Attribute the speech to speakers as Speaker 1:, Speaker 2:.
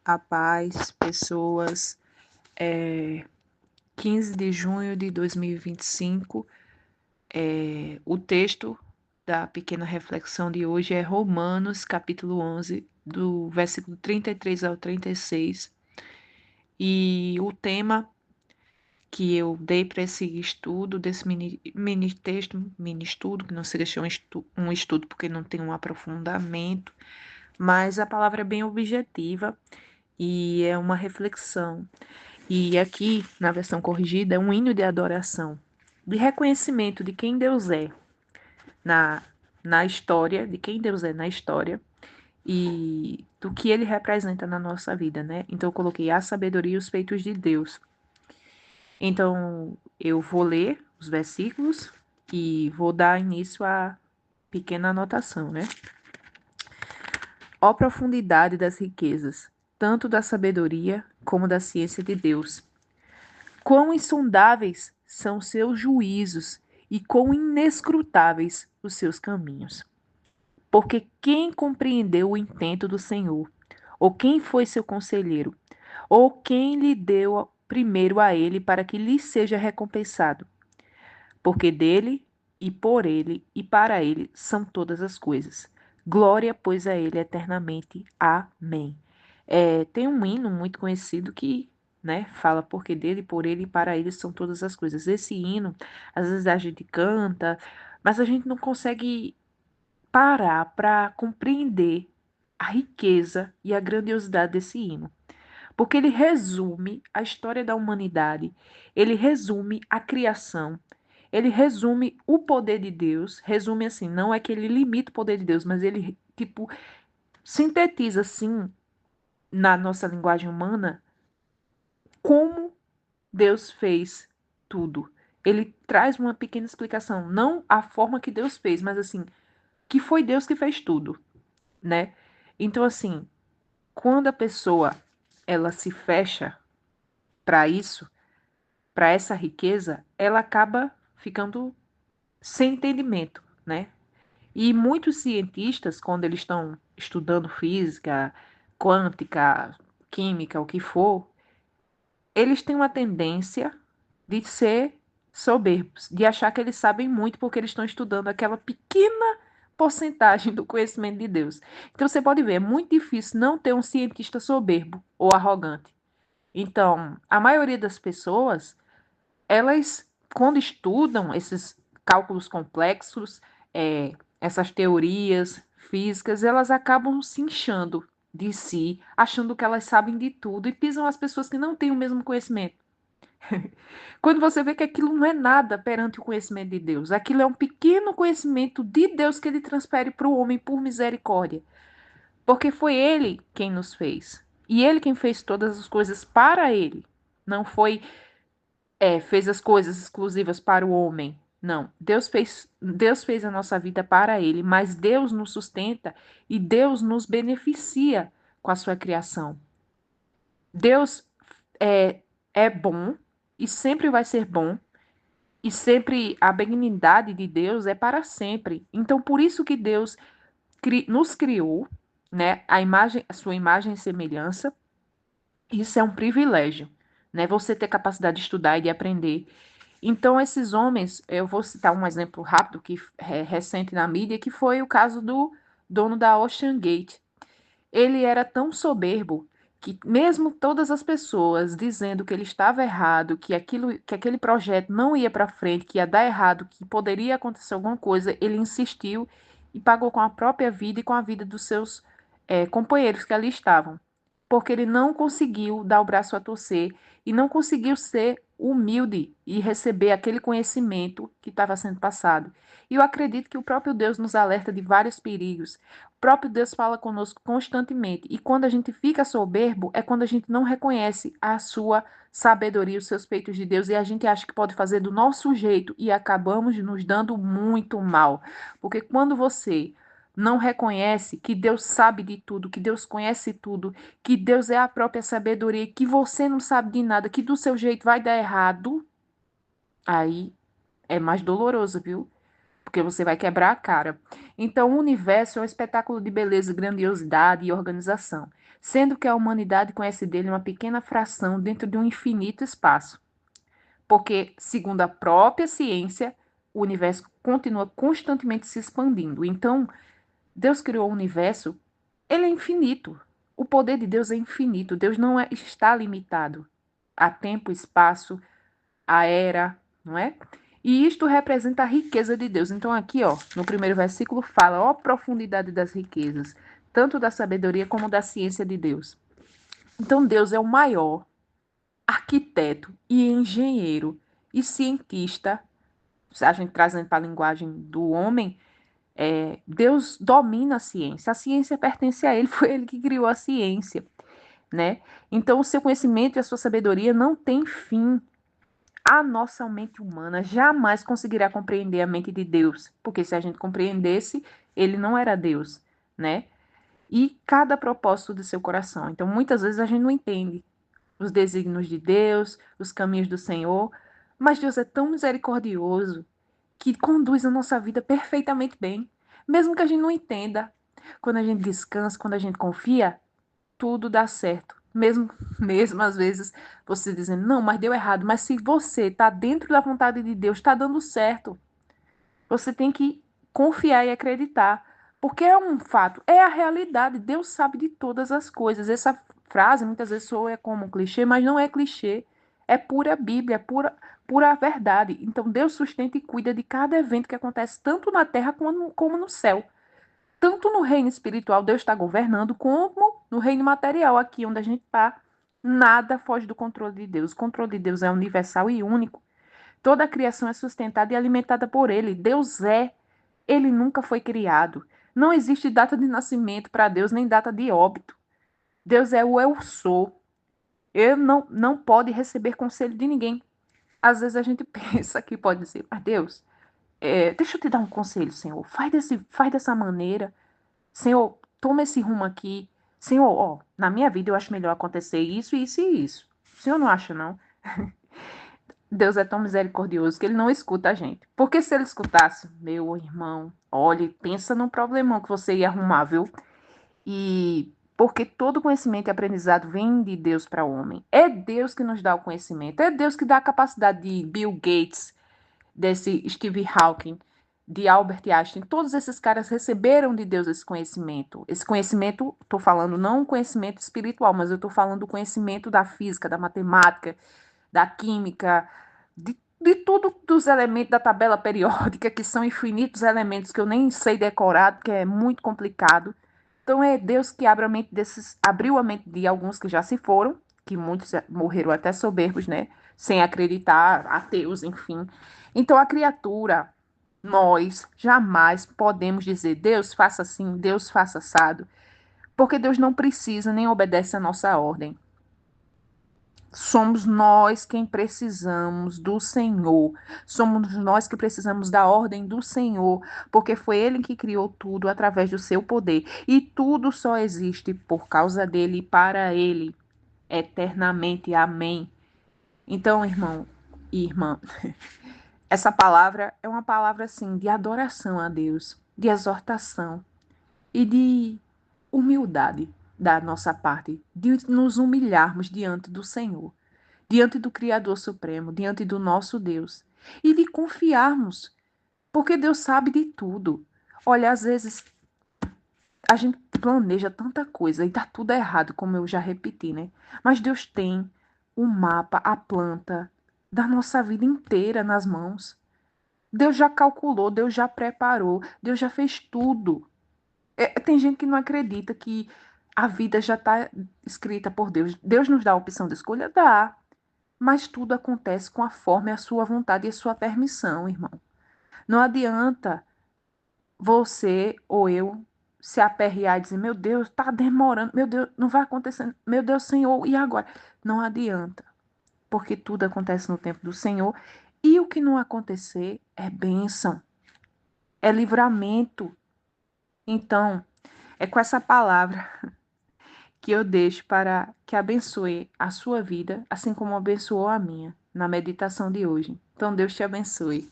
Speaker 1: A paz, pessoas. 15 de junho de 2025. O texto da pequena reflexão de hoje é Romanos, capítulo 11, do versículo 33 ao 36. E o tema que eu dei para esse estudo, desse mini texto, mini estudo, que não se deixou um estudo porque não tem um aprofundamento, mas a palavra é bem objetiva e é uma reflexão. E aqui, na versão corrigida, é um hino de adoração, de reconhecimento de quem Deus é na, na história, de quem Deus é na história e do que ele representa na nossa vida, né? Então eu coloquei a sabedoria e os feitos de Deus. Então eu vou ler os versículos e vou dar início à pequena anotação, né? Ó profundidade das riquezas, tanto da sabedoria como da ciência de Deus. Quão insondáveis são seus juízos e quão inescrutáveis os seus caminhos. Porque quem compreendeu o intento do Senhor? Ou quem foi seu conselheiro? Ou quem lhe deu primeiro a ele para que lhe seja recompensado? Porque dele, e por ele, e para ele são todas as coisas. Glória, pois, a ele eternamente. Amém. Tem um hino muito conhecido que, né, fala porque dele, por ele e para ele são todas as coisas. Esse hino, às vezes a gente canta, mas a gente não consegue parar para compreender a riqueza e a grandiosidade desse hino. Porque ele resume a história da humanidade, ele resume a criação, ele resume o poder de Deus, resume assim, não é que ele limita o poder de Deus, mas ele, tipo, sintetiza assim, na nossa linguagem humana, como Deus fez tudo. Ele traz uma pequena explicação, não a forma que Deus fez, mas assim, que foi Deus que fez tudo, né? Então assim, quando a pessoa ela se fecha para isso, para essa riqueza, ela acaba ficando sem entendimento, né? E muitos cientistas, quando eles estão estudando física, quântica, química, o que for, eles têm uma tendência de ser soberbos, de achar que eles sabem muito porque eles estão estudando aquela pequena porcentagem do conhecimento de Deus. Então você pode ver, é muito difícil não ter um cientista soberbo ou arrogante. Então, a maioria das pessoas, elas, quando estudam esses cálculos complexos, essas teorias físicas, elas acabam se inchando de si, achando que elas sabem de tudo e pisam as pessoas que não têm o mesmo conhecimento. Quando você vê que aquilo não é nada perante o conhecimento de Deus, aquilo é um pequeno conhecimento de Deus que ele transfere para o homem por misericórdia, porque foi ele quem nos fez. E ele quem fez todas as coisas para ele. Não foi fez as coisas exclusivas para o homem. Não, Deus fez a nossa vida para ele, mas Deus nos sustenta e Deus nos beneficia com a sua criação. Deus é bom e sempre vai ser bom, e sempre a benignidade de Deus é para sempre. Então, por isso que Deus nos criou, né, a sua imagem e semelhança. Isso é um privilégio, né? Você ter capacidade de estudar e de aprender. Então, esses homens, eu vou citar um exemplo rápido que é recente na mídia, que foi o caso do dono da Ocean Gate. Ele era tão soberbo que mesmo todas as pessoas dizendo que ele estava errado, que aquele projeto não ia para frente, que ia dar errado, que poderia acontecer alguma coisa, ele insistiu e pagou com a própria vida e com a vida dos seus companheiros que ali estavam, porque ele não conseguiu dar o braço a torcer e não conseguiu ser humilde e receber aquele conhecimento que estava sendo passado. E eu acredito que o próprio Deus nos alerta de vários perigos. O próprio Deus fala conosco constantemente. E quando a gente fica soberbo, é quando a gente não reconhece a sua sabedoria, os seus feitos de Deus, e a gente acha que pode fazer do nosso jeito e acabamos nos dando muito mal. Porque quando você não reconhece que Deus sabe de tudo, que Deus conhece tudo, que Deus é a própria sabedoria, que você não sabe de nada, que do seu jeito vai dar errado, aí é mais doloroso, viu? Porque você vai quebrar a cara. Então, o universo é um espetáculo de beleza, grandiosidade e organização. sendo que a humanidade conhece dele uma pequena fração dentro de um infinito espaço. Porque, segundo a própria ciência, o universo continua constantemente se expandindo. Então, Deus criou o universo, ele é infinito. O poder de Deus é infinito. Deus não está limitado a tempo, espaço, a era, não é? E isto representa a riqueza de Deus. Então, aqui, ó, no primeiro versículo, fala, ó, profundidade das riquezas, tanto da sabedoria como da ciência de Deus. Então, Deus é o maior arquiteto e engenheiro e cientista, a gente trazendo para a linguagem do homem, Deus domina a ciência. A ciência pertence a ele, foi ele que criou a ciência, né? Então, o seu conhecimento e a sua sabedoria não têm fim. A nossa mente humana jamais conseguirá compreender a mente de Deus, porque se a gente compreendesse, ele não era Deus, né? E cada propósito do seu coração. Então, muitas vezes a gente não entende os desígnios de Deus, os caminhos do Senhor, mas Deus é tão misericordioso que conduz a nossa vida perfeitamente bem, mesmo que a gente não entenda. Quando a gente descansa, quando a gente confia, tudo dá certo. Mesmo às vezes você dizendo, não, mas deu errado. Mas se você está dentro da vontade de Deus, está dando certo. Você tem que confiar e acreditar. Porque é um fato, é a realidade. Deus sabe de todas as coisas. Essa frase muitas vezes soa como um clichê, mas não é clichê. É pura Bíblia, pura verdade. Então Deus sustenta e cuida de cada evento que acontece, tanto na terra como no céu. Tanto no reino espiritual, Deus está governando, como no reino material, aqui onde a gente está. Nada foge do controle de Deus. O controle de Deus é universal e único. Toda a criação é sustentada e alimentada por Ele. Deus é. Ele nunca foi criado. Não existe data de nascimento para Deus, nem data de óbito. Deus é o eu sou. Ele não pode receber conselho de ninguém. Às vezes a gente pensa que pode dizer, mas Deus, deixa eu te dar um conselho, Senhor. Faz dessa maneira. Senhor, toma esse rumo aqui. Senhor, ó, na minha vida eu acho melhor acontecer isso, isso e isso. O senhor não acha, não? Deus é tão misericordioso que ele não escuta a gente. Porque se ele escutasse, meu irmão, olhe, pensa num problemão que você ia arrumar, viu? E porque todo conhecimento e aprendizado vem de Deus para o homem. É Deus que nos dá o conhecimento. É Deus que dá a capacidade de Bill Gates, desse Steve Hawking, de Albert Einstein, todos esses caras receberam de Deus esse conhecimento. Esse conhecimento, estou falando não um conhecimento espiritual, mas eu estou falando do conhecimento da física, da matemática, da química, de tudo dos elementos da tabela periódica, que são infinitos elementos que eu nem sei decorar, porque é muito complicado. Então é Deus que abriu a mente de alguns que já se foram, que muitos morreram até soberbos, né? Sem acreditar, ateus, enfim. Então a criatura, nós jamais podemos dizer Deus faça assim, Deus faça assado, porque Deus não precisa nem obedece a nossa ordem. Somos nós quem precisamos do Senhor. Somos nós que precisamos da ordem do Senhor, porque foi Ele que criou tudo através do seu poder. E tudo só existe por causa dele e para Ele, eternamente. Amém. Então, irmão e irmã, essa palavra é uma palavra assim de adoração a Deus, de exortação e de humildade da nossa parte, de nos humilharmos diante do Senhor, diante do Criador Supremo, diante do nosso Deus, e de confiarmos, porque Deus sabe de tudo. Olha, às vezes a gente planeja tanta coisa e dá tudo errado, como eu já repeti, né? Mas Deus tem o mapa, a planta da nossa vida inteira nas mãos. Deus já calculou, Deus já preparou, Deus já fez tudo. Tem gente que não acredita que a vida já está escrita por Deus. Deus nos dá a opção de escolha? Dá. Mas tudo acontece com a forma e a sua vontade e a sua permissão, irmão. Não adianta você ou eu se aperrear e dizer, meu Deus, está demorando, meu Deus, não vai acontecer, meu Deus, Senhor, e agora? Não adianta, porque tudo acontece no tempo do Senhor e o que não acontecer é bênção, é livramento. Então, é com essa palavra que eu deixo para que abençoe a sua vida, assim como abençoou a minha, na meditação de hoje. Então, Deus te abençoe.